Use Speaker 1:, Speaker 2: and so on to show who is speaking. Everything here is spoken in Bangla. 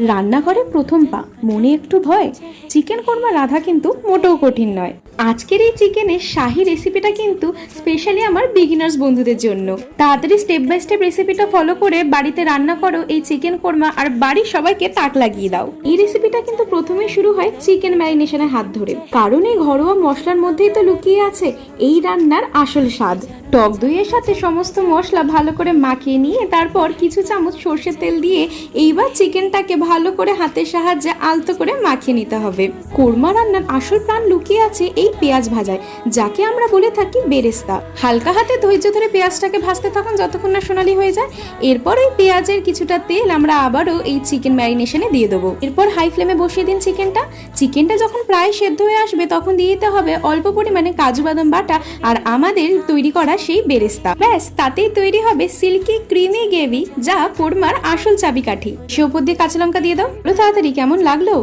Speaker 1: রান্নাঘরে প্রথম পা, মনে একটু ভয়। চিকেন কোরমা রাধা কিন্তু মোটেও কঠিন নয়। আজকের এই চিকেনের শাহী রেসিপিটা কিন্তু স্পেশালি আমার বিগিনার্স বন্ধুদের জন্য। তাড়াতাড়ি স্টেপ বাই স্টেপ রেসিপিটা ফলো করে বাড়িতে রান্না করো এই চিকেন কোরমা, আর বাড়ির সবাইকে তাক লাগিয়ে দাও। এই রেসিপিটা কিন্তু প্রথমে শুরু হয় চিকেন ম্যারিনেশনের হাত ধরে, কারণ এই ঘরোয়া মশলার মধ্যেই তো লুকিয়ে আছে এই রান্নার আসল স্বাদ। টক দইয়ের সাথে সমস্ত মশলা ভালো করে মাখিয়ে নিয়ে তারপর কিছু চামচ সর্ষের তেল দিয়ে এইবার চিকেনটাকে ভালো করে হাতের সাহায্যে আলতো করে মাখিয়ে নিতে হবে। কোরমা রান্নার আসল প্রাণ লুকিয়ে আছে এই পেঁয়াজ ভাজায়, যাকে আমরা বলে থাকি বেরেস্তা। হালকা হাতে ধৈর্য ধরে পেঁয়াজটাকে ভাজতে থাকুন যতক্ষণ না সোনালি হয়ে যায়। এরপর এই পেঁয়াজের কিছুটা তেল আমরা আবারও এই চিকেন ম্যারিনেশনে দিয়ে দেবো। এরপর হাই ফ্লেমে বসিয়ে দিন চিকেনটা যখন প্রায় সেদ্ধ হয়ে আসবে তখন দিয়ে দিতে হবে অল্প পরিমাণে কাজু বাদাম বাটা আর আমাদের তৈরি করা সেই বেরেস্তা। ব্যাস, তাতেই তৈরি হবে সিল্কি ক্রিমি গ্রেভি, যা কোরমার আসল চাবিকাঠি। সে উপর দিয়ে কাঁচা লঙ্কা দিয়ে দাও। তাড়াতাড়ি, কেমন লাগলো?